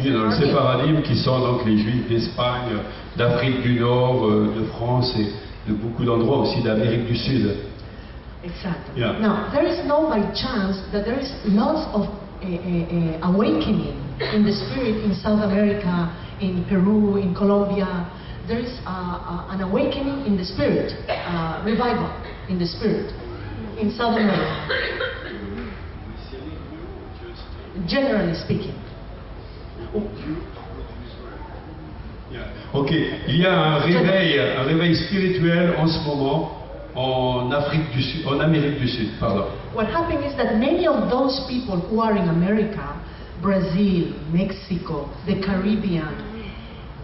Oui, dans le séparadim, qui sont donc les Juifs d'Espagne, d'Afrique du Nord, de France et de beaucoup d'endroits aussi d'Amérique du Sud. Exactly. Yeah. Now, there is no by chance that there is lots of awakening in the spirit in South America, in Peru, in Colombia. There is an awakening in the spirit, revival in the spirit in South America. Generally speaking. Ok, il y a un réveil spirituel en ce moment en Afrique du Sud, en Amérique du Sud, pardon. What happened is that many of those people who are in America, Brazil, Mexico, the Caribbean,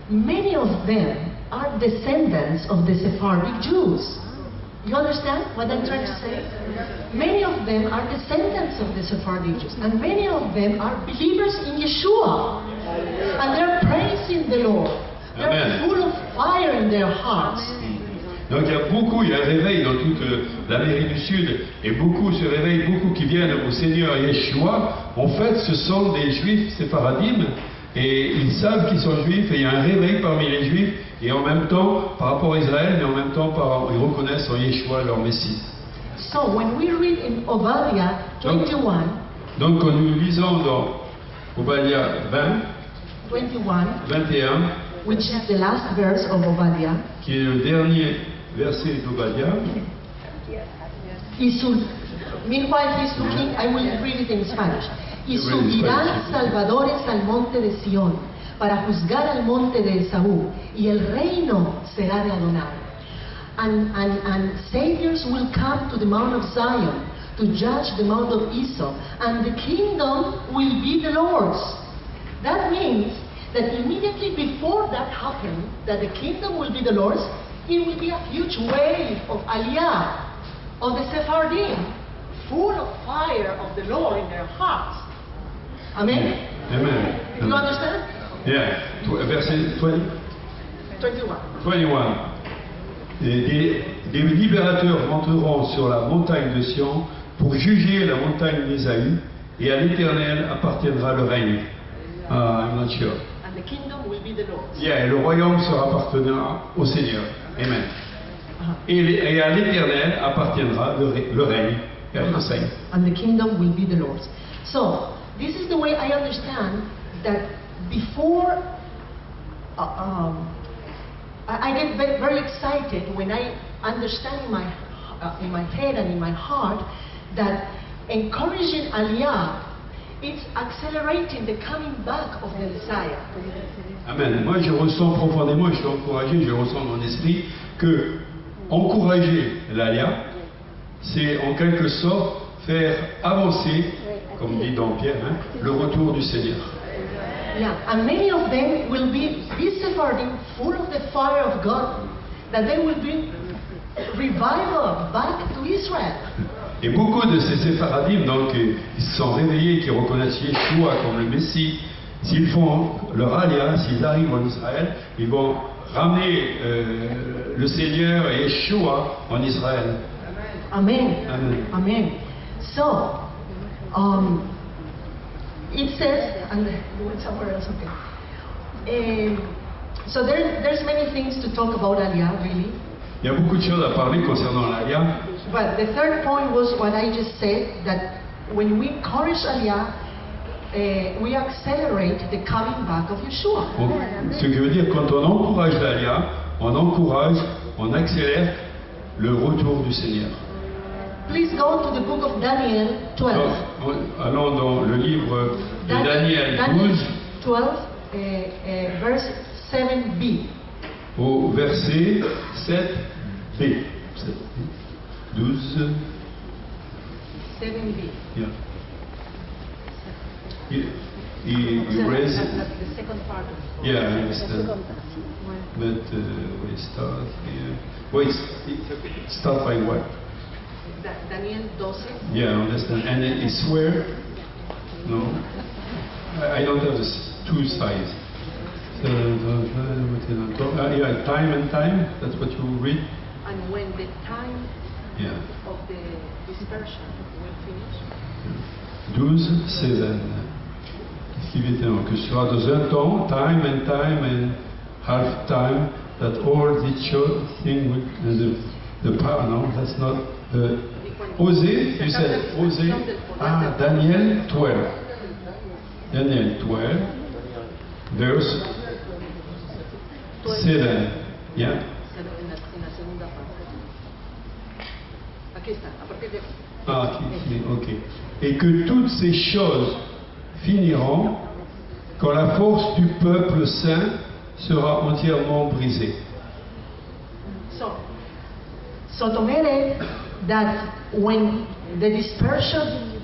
many of them are descendants of the Sephardic Jews. You understand what I'm trying to say? Many of them are descendants of the Sephardic Jews, and many of them are believers in Yeshua, and they're praising the Lord. They're Amen. full of fire in their hearts. Donc il y a un réveil dans toute l'Amérique du Sud, et beaucoup se réveillent, beaucoup qui viennent au Seigneur Yeshua. En fait, ce sont des Juifs séparadim, et ils savent qu'ils sont Juifs, et il y a un réveil parmi les Juifs, et en même temps, par rapport à Israël, mais en même temps, ils reconnaissent en Yeshua leur Messie. So when we read in Obadiah 21, Donc quand nous lisons dans Obadiah 21, which is the last verse of Obadiah, qui est le dernier verset d'Obadiah. Meanwhile he's looking, I will read it in Spanish. Y subirán salvadores al monte de Sión, para juzgar al monte de Esaú, y el reino será de Adonai. And saviors will come to the Mount of Zion, to judge the Mount of Esau, and the kingdom will be the Lord's. That means that immediately before that happens, that the kingdom will be the Lord's, it will be a huge wave of Aliyah, of the Sephardim, full of fire of the Lord in their hearts. Amen? Amen. Do you understand? Yeah. Verset 20? 21. 21. Des libérateurs monteront sur la montagne de Sion pour juger la montagne d'Ésaü, et à l'Éternel appartiendra le règne. I'm not sure. And the kingdom will be the Lord's. Yeah, et le royaume sera appartenant au Seigneur. Amen. Et à l'Éternel appartiendra le règne. And the kingdom will be the Lord's. So, this is the way I understand that before I get very excited when I understand in my head and in my heart that encouraging Aliyah, it's accelerating the coming back of the Messiah. Amen. Moi, je ressens profondément, je suis encouragé, je ressens dans mon esprit que encourager l'Aliyah, c'est en quelque sorte faire avancer, comme dit dans Pierre, le retour du Seigneur. Yeah, and many of them will be Sephardim, full of the fire of God, that they will bring revival back to Israel. Et beaucoup de ces sépharadim, donc, qui se sont réveillés, qui reconnaissent Yeshua comme le Messie, s'ils font leur aliyah, s'ils arrivent en Israël, ils vont ramener le Seigneur et Yeshua en Israël. Amen. Amen. Amen. So, it says, and you went somewhere else, okay. So there's many things to talk about Aliyah, really. Il y a beaucoup de choses à parler concernant l'aliyah. But the third point was what I just said, that when we encourage Aliyah, we accelerate the coming back of Yeshua. Donc, ce qui veut dire quand on encourage l'aliyah, on accélère le retour du Seigneur. Please go to the book of Daniel 12. Donc, allons dans le livre de Daniel 12, 12, verse 7b. au verset 7b. 12. 7b. Yeah. He raised it. The second part of it. Yeah, I understand. But we start here. Wait, start by what? Daniel 12. Yeah, I understand. And it's where? No? I don't have the two sides. Yeah, time and time, that's what you read? And when the time Yeah. of the dispersion will finish. 12, 7. ce qui est étonnant, que ce sera dans un temps, time and half time, that all this thing will, the power, no, that's not, Osée, you said, Osée, Daniel 12. Daniel 12, verse 7, yeah? Ok. Et que toutes ces choses finiront quand la force du peuple saint sera entièrement brisée. So to make it that when the dispersion,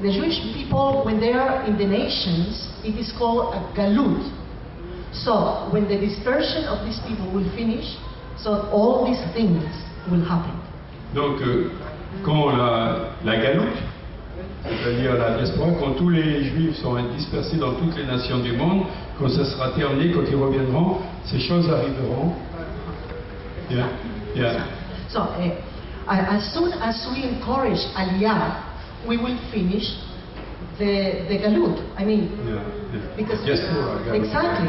the Jewish people, when they are in the nations, it is called a galut. So when the dispersion of these people will finish, so all these things will happen. Donc, quand la galoute, c'est-à-dire la diaspora, quand tous les Juifs sont dispersés dans toutes les nations du monde, quand ça sera terminé, quand ils reviendront, ces choses arriveront. Yeah. So, as soon as we encourage Aliyah, we will finish the galut. I mean, because exactly.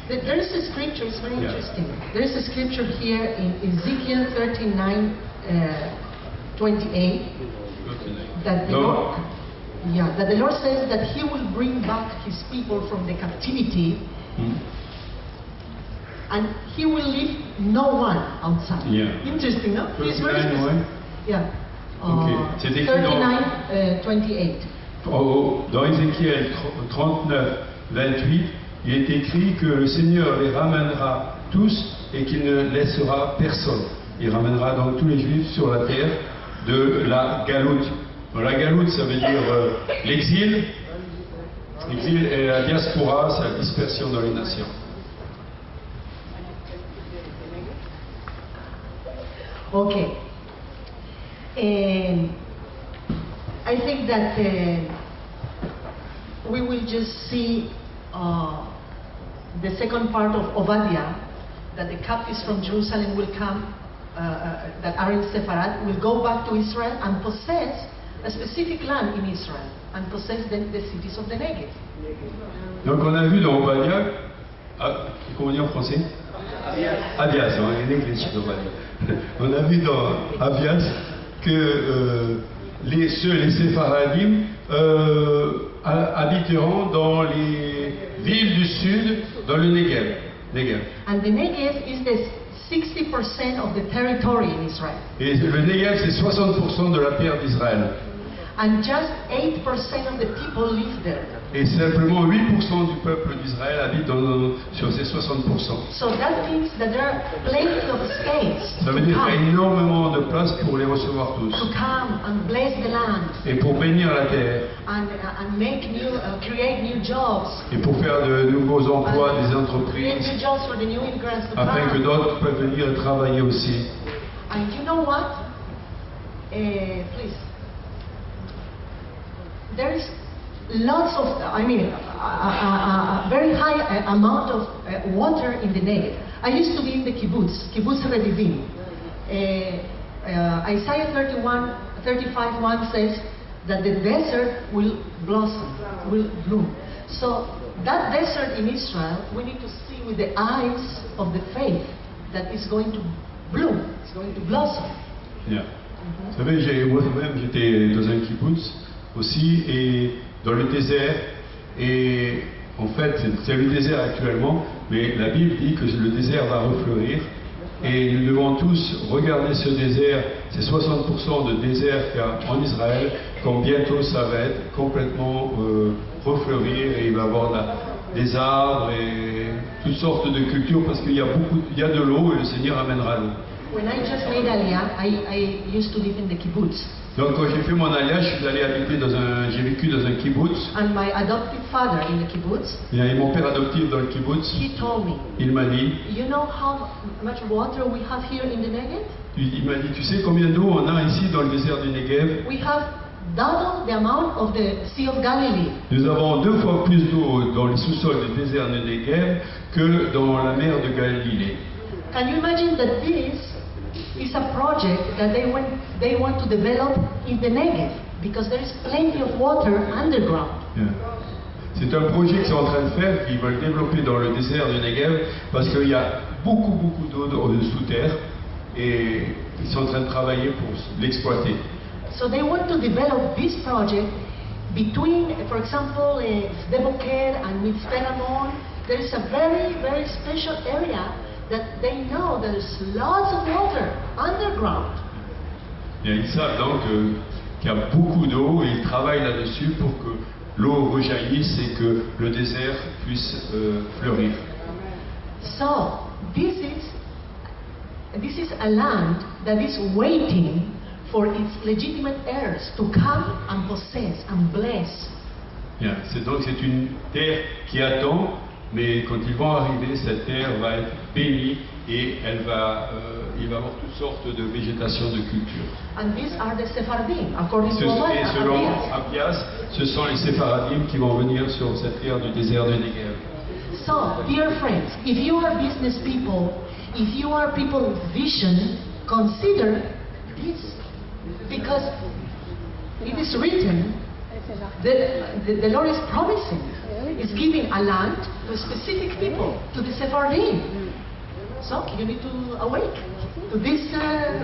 There is a scripture. It's very interesting. There is a scripture here in Ezekiel 39, 28. That the Lord, that the Lord says that He will bring back His people from the captivity, and He will leave no one outside. Interesting, no? It's very interesting. Yeah. 39, 28. Dans Ézéchiel 39, 28, il est écrit que le Seigneur les ramènera tous et qu'il ne laissera personne. Il ramènera donc tous les Juifs sur la terre de la galoute. La galoute, ça veut dire l'exil. L'exil et la diaspora, c'est la dispersion dans les nations. Okay. I think that we will just see the second part of Obadiah, that the captives from Jerusalem will come, that are in Sepharad, will go back to Israel and possess a specific land in Israel, and possess the cities of the Negev. Donc on a vu dans Obadiah, comment on dit en français? Abias, en English d'Obadiah. On a vu dans Abias que les Sépharadim habiteront dans les villes du sud, dans le Negev. And the Negev is the 60% of the territory in Israel. Et le Negev, c'est 60% de la terre d'Israël. And just 8% of the people live there. Et simplement 8% du peuple d'Israël habite sur ces 60%. So that means that there are plenty of space. Ça veut dire qu'il y a énormément de place pour les recevoir tous. To come and bless the land. Et pour bénir la terre. And make new, create new jobs. Et pour faire de nouveaux emplois, des entreprises. Create new jobs for the new immigrants to afin come. Que d'autres peuvent venir travailler aussi. And you know what? Please. There is lots of, a very high amount of water in the Negev. I used to be in the kibbutz Redivim. Isaiah 35:1 says that the desert will blossom, will bloom. So that desert in Israel, we need to see with the eyes of the faith that it's going to bloom, it's going to blossom. Yeah. Vous savez, moi-même j'étais dans un kibbutz aussi, et dans le désert, et en fait c'est le désert actuellement, mais la Bible dit que le désert va refleurir, et nous devons tous regarder ce désert, ces 60% de désert qu'il y a en Israël, comme bientôt ça va être complètement refleurir, et il va y avoir des arbres et toutes sortes de cultures, parce qu'il y a de l'eau, et le Seigneur amènera l'eau. When I just made Aliyah, I used to live in the kibbutz. Donc quand j'ai fait mon alliage, je suis allé habiter j'ai vécu dans un kibbutz. And my adopted father in the kibbutz. Et mon père adoptif dans le kibbutz. He told me. Il m'a dit. You know how much water we have here in the Negev? Il m'a dit, tu sais combien d'eau on a ici dans le désert du Negev? We have double the amount of the Sea of Galilee. Nous avons 2 fois plus d'eau dans les sous-sols du désert du Negev que dans la mer de Galilée. Can you imagine that this is a project that they want to develop in the Negev? because there is plenty of water underground. Yeah. C'est un projet qu'ils sont en train de faire, qu'ils veulent développer dans le désert du Negev, parce qu'il y a beaucoup d'eau sous terre, et ils sont en train de travailler pour l'exploiter. So they want to develop this project between, for example, Sde-Boker and Mitzpe-Ramon. There is a very special area that they know there's lots of water underground. Et ils savent donc qu'il y a beaucoup d'eau, et ils travaillent là-dessus pour que l'eau rejaillisse et que le désert puisse fleurir. So this is a land that is waiting for its legitimate heirs to come and possess and bless. Bien. C'est une terre qui attend, mais quand ils vont arriver, cette terre va être bénie et il va y avoir toutes sortes de végétation, de culture. And these are the Sephardim, according to Et selon Abias. Abias, ce sont les Sépharadim qui vont venir sur cette terre du désert de Negev. So, dear friends, if you are business people, if you are people with vision, consider this. Because it is written, the Lord is promising, is giving a land to specific people, to the Sephardim. So, you need to awake to this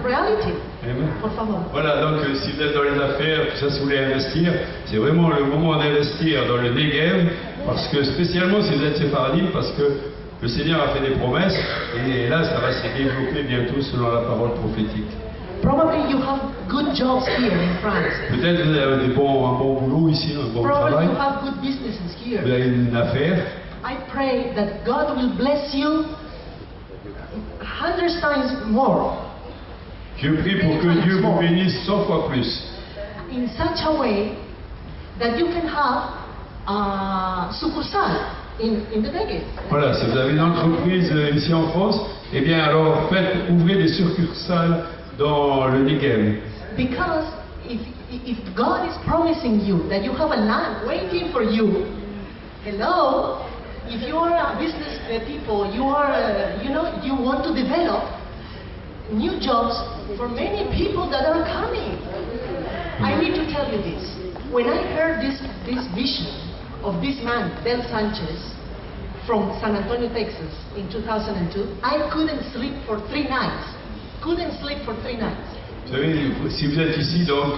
reality. Amen. Por favor. Voilà, donc si vous êtes dans les affaires, tout ça, si vous voulez investir, c'est vraiment le moment d'investir dans le Negev, parce que spécialement si vous êtes Séphardim, parce que le Seigneur a fait des promesses, et là, ça va se développer bientôt selon la parole prophétique. Probably you have good jobs here in France. Peut-être vous avez un bon boulot ici, un bon Probably travail, you have good businesses here. vous avez une affaire. I pray that God will bless you 100 times more, Je prie pour que Dieu vous bénisse 100 fois plus, in such a way that you can have a sucursal in the Negev. Voilà, si vous avez une entreprise ici en France, eh bien alors ouvrez des succursales dans le Negev. Because if God is promising you that you have a land waiting for you, hello, if you are a business people, you are, you want to develop new jobs for many people that are coming. I need to tell you this. When I heard this vision of this man, Del Sanchez, from San Antonio, Texas, in 2002, I couldn't sleep for 3 nights. Couldn't sleep for 3 nights. Vous savez, si vous êtes ici, donc,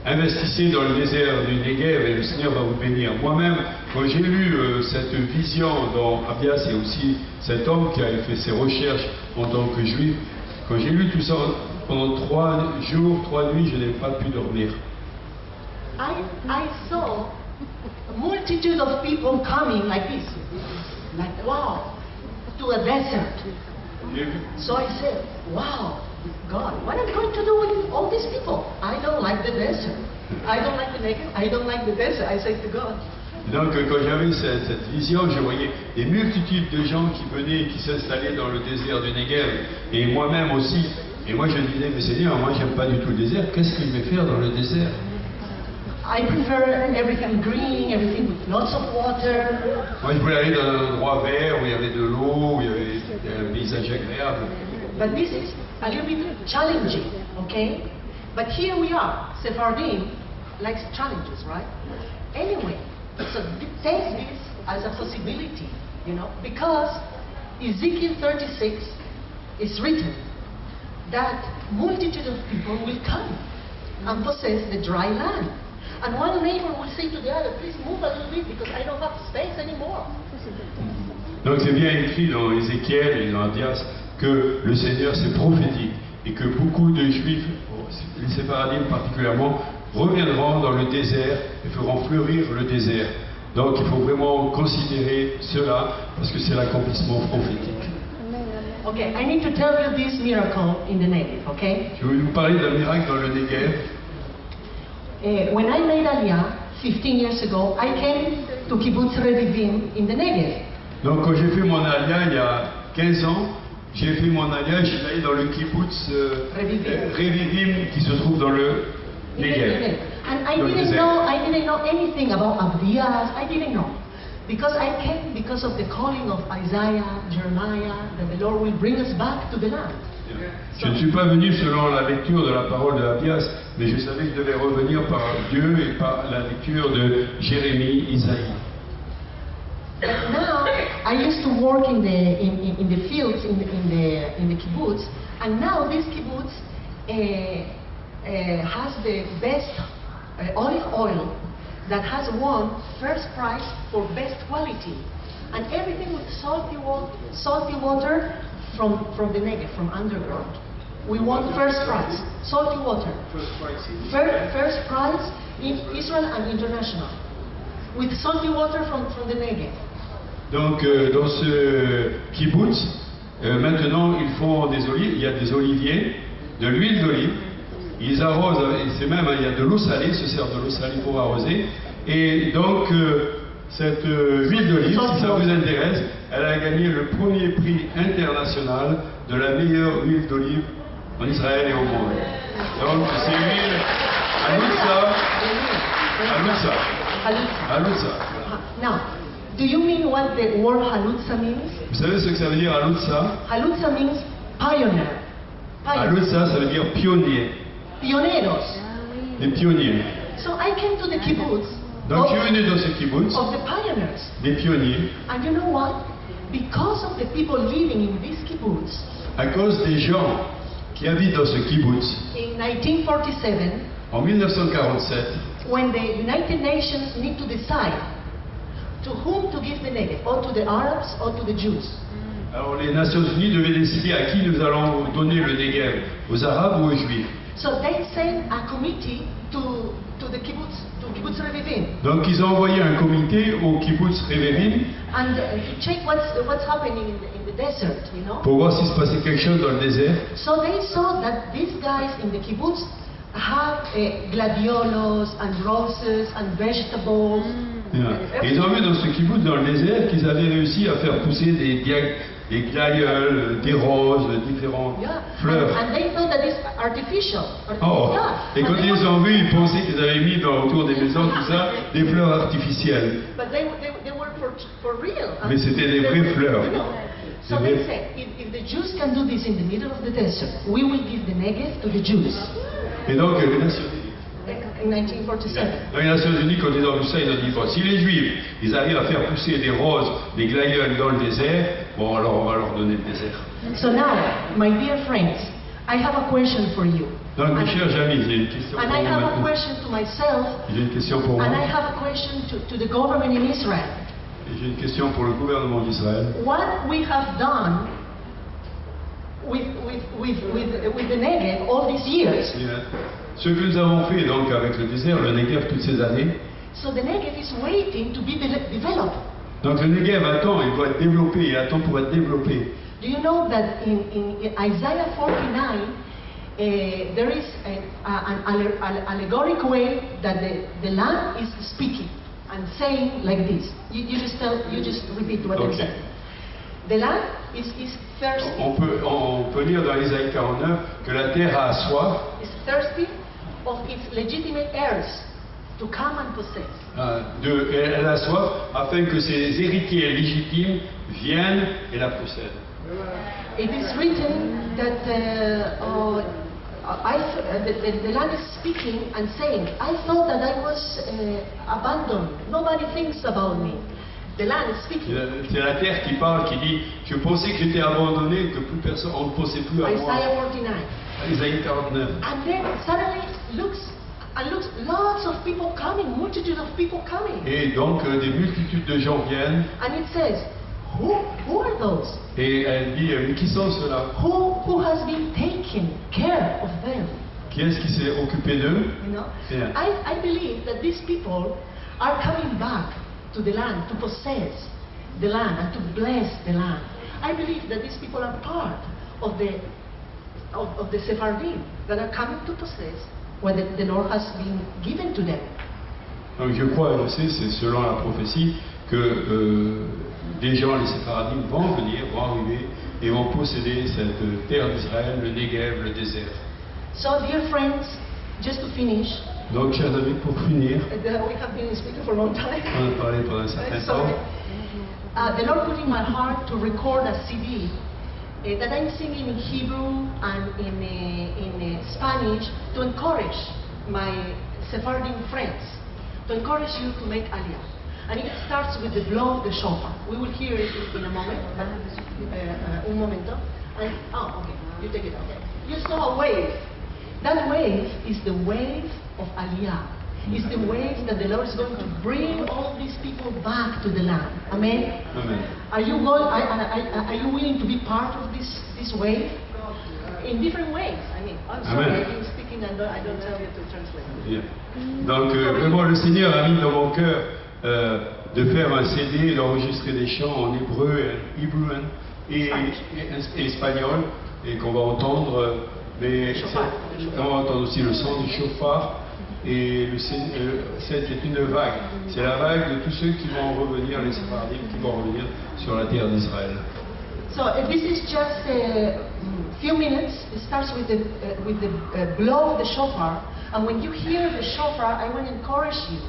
investissez dans le désert du Negev et le Seigneur va vous bénir. Moi-même, quand j'ai lu cette vision dans Abias et aussi cet homme qui a fait ses recherches en tant que juif, quand j'ai lu tout ça pendant 3 jours, 3 nuits, je n'ai pas pu dormir. I saw a multitude of people coming like this, like wow, to a desert. So I said, wow, God, what am I going to do with all these people? I don't like the desert. I don't like the Negev. I don't like the desert. I said to God. Donc quand j'avais cette vision, je voyais des multitudes de gens qui venaient, qui s'installaient dans le désert du Negev, et moi-même aussi. Et moi je disais, mais Seigneur, moi j'aime pas du tout le désert, qu'est-ce qu'il va faire dans le désert? I prefer everything green, everything with lots of water. Moi je voulais aller dans un endroit vert où il y avait de l'eau, où il y avait un paysage agréable. But this is a little bit challenging, okay? But here we are. Sephardim likes challenges, right? Anyway, so take this as a possibility, because Ezekiel 36 is written that multitude of people will come and possess the dry land. And one neighbor will say to the other, please move a little bit because I don't have space anymore. Donc c'est bien écrit dans Ézéchiel et dans Abias que le Seigneur c'est prophétique et que beaucoup de Juifs, les Séphardim particulièrement, reviendront dans le désert et feront fleurir le désert. Donc il faut vraiment considérer cela parce que c'est l'accomplissement prophétique. Okay, I need to tell you this miracle in the Negev, okay? Je vais vous parler d'un miracle dans le Negev. When I made Aliyah 15 years ago, I came to Kibbutz Revivim in the Negev. Donc quand j'ai fait mon Aliyah il y a 15 ans, j'ai fait mon Aliyah, je suis allé dans le kibbutz Revivim qui se trouve dans le Negev. And I didn't know anything about Abdias. I didn't know. Because I came because of the calling of Isaiah, Jeremiah, that the Lord will bring us back to the land. Je ne suis pas venu selon la lecture de la parole de Abias, mais je savais que je devais revenir par Dieu et par la lecture de Jérémie, Isaïe. But now, I used to work in the fields, in the kibbutz, and now this kibbutz has the best olive oil that has won first prize for best quality, and everything with salty water from the Negev, from underground. We won first prize, salty water. First prize in Israel and international, with salty water from the Negev. Donc dans ce kibbutz, maintenant ils font des olives, il y a des oliviers, de l'huile d'olive, ils arrosent, et c'est même, il y a de l'eau salée, se sert de l'eau salée pour arroser, et donc cette huile d'olive, si ça vous intéresse, elle a gagné le premier prix international de la meilleure huile d'olive en Israël et au monde. Donc c'est l'huile Halutza. Now, do you mean what the word Halutza means? Vous savez ce que ça veut dire Halutza? Halutza means pioneer. Halutza, ça veut dire pionnier. Pioneros. Des pionniers. So I came to the kibbutz. Donc je suis venu dans ce kibbutz. Of the pioneers. Des pionniers. And you know what? Because of the people living in this kibbutz. À cause des gens qui habitent dans ce kibbutz. In 1947. En 1947. When the United Nations need to decide to whom to give the Negev, or to the Arabs or to the Jews. Alors les Nations Unies devaient décider à qui nous allons donner le Negev, aux Arabes ou aux Juifs. So they sent a committee to the kibbutz Revivim. Donc ils ont envoyé un comité au kibbutz Revivim. And to check what's happening in the desert, you know. Pour voir s'il se passait quelque chose dans le désert. So they saw that these guys in the kibbutz have gladiolos and roses and vegetables. Et ils ont vu dans ce kibbutz, dans le désert, qu'ils avaient réussi à faire pousser des gladiolus, des roses, différentes fleurs. And they thought that it's artificial. Oh. Et quand ils ont vu, ils pensaient qu'ils avaient mis autour des maisons, tout ça, des fleurs artificielles. But they were for real. Mais c'était des vraies fleurs. So they said, if the Jews can do this in the middle of the desert, we will give the Negev to the Jews. Et donc les Nations In 1947. Dans les Nations Unies, quand ils ont vu ça, ils ont dit, bon, si les Juifs, ils arrivent à faire pousser des roses, des gladiolus dans le désert, bon, alors on va leur donner le désert. So now, my dear friends, I have a question for you. Donc, mes chers amis, j'ai une question pour And vous I have a maintenant. question to myself. J'ai une question pour vous. And I have a question to the government in Israel. Et j'ai une question pour le gouvernement d'Israël. What we have done with the Negev all these years. Ce que nous avons fait donc avec le désert, le Negev, toutes ces années. So the Negev is waiting to be developed. Donc le Negev attend, il doit être développé, il attend pour être développé. Do you know that in Isaiah 49 there is an allegoric way that the land is speaking and saying like this. You just repeat what I'm saying. The land is thirsty. On peut lire dans Isaïe 49 que la terre a soif. Is thirsty of its legitimate heirs to come and possess. Elle a soif afin que ses héritiers légitimes viennent et la possèdent. It is written that the land is speaking and saying, I thought that I was abandoned. Nobody thinks about me. The land is speaking. C'est la terre qui parle, qui dit, je pensais que j'étais abandonné, que plus personne, on ne pensait plus à moi. Isaiah 49. Isaïe 49. And then suddenly looks, lots of people coming, multitude of people coming. Et donc des multitudes de gens viennent. And it says, who are those? Et elle dit, mais qui sont ceux-là? Who has been taking care of them? Qui est-ce qui s'est occupé d'eux? You know, Yeah. I believe that these people are coming back to the land to possess the land and to bless the land. I believe that these people are part of the Sephardim that are coming to possess what the Lord has been given to them. Donc je crois, je sais, c'est selon la prophétie que des gens, les Sépharadim, vont venir, vont arriver et vont posséder cette terre d'Israël, le Negev, le désert. So, dear friends, just to finish, Donc, chers amis, pour finir, we have been speaking for a long time. on a parlé pendant un certain temps. The Lord put in my heart to record a CD that I'm singing in Hebrew and in Spanish to encourage my Sephardim friends, to encourage you to make Aliyah. And it starts with the blow of the shofar. We will hear it in a moment. Un momento. And, okay, you take it out. You saw a wave. That wave is the wave of Aliyah. It's the wave that the Lord is going to bring all these people back to the land. Amen? Amen. Are you willing to be part of this wave? In different ways. I mean, I'm sorry, I've been speaking and I don't tell you to translate. Yeah. Donc vraiment, le Seigneur a mis dans mon cœur de faire un CD, d'enregistrer des chants en hébreu et espagnol, et qu'on va entendre. Mais on va entendre aussi le son du chauffard. Et c'est une vague. C'est la vague de tous ceux qui vont revenir, les Sephardim, qui vont revenir sur la terre d'Israël. So this is just a few minutes. It starts with the blow of the shofar, and when you hear the shofar, I want to encourage you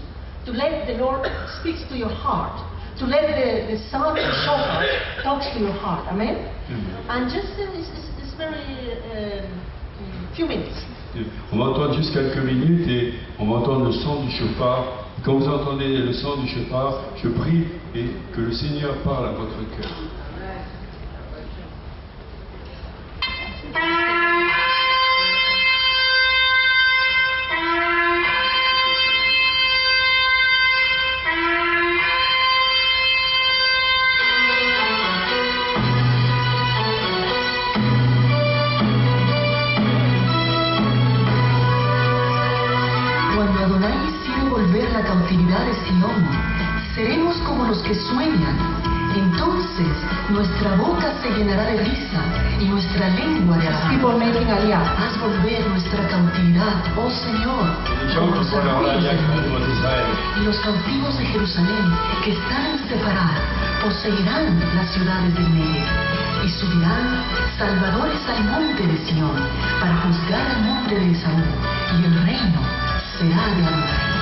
to let the Lord speak to your heart, to let the sound of the shofar talk to your heart. Amen. Mm-hmm. And just it's very few minutes. On va entendre juste quelques minutes et on va entendre le son du chauffard. Et quand vous entendez le son du chauffard, je prie et que le Seigneur parle à votre cœur. Seremos como los que sueñan. Entonces nuestra boca se llenará de risa y nuestra lengua de alabanza. Haz volver nuestra cautividad, oh Señor, como los arroyos del Nilo. Y los cautivos de Jerusalén que están en Sefarad poseerán las ciudades del Negev y subirán salvadores al monte de Sión para juzgar al monte de Esaú, y el reino será de Adonai.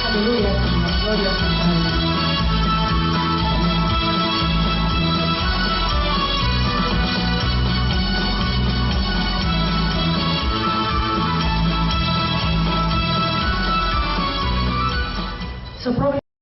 Aleluya, Señor, gloria a ti.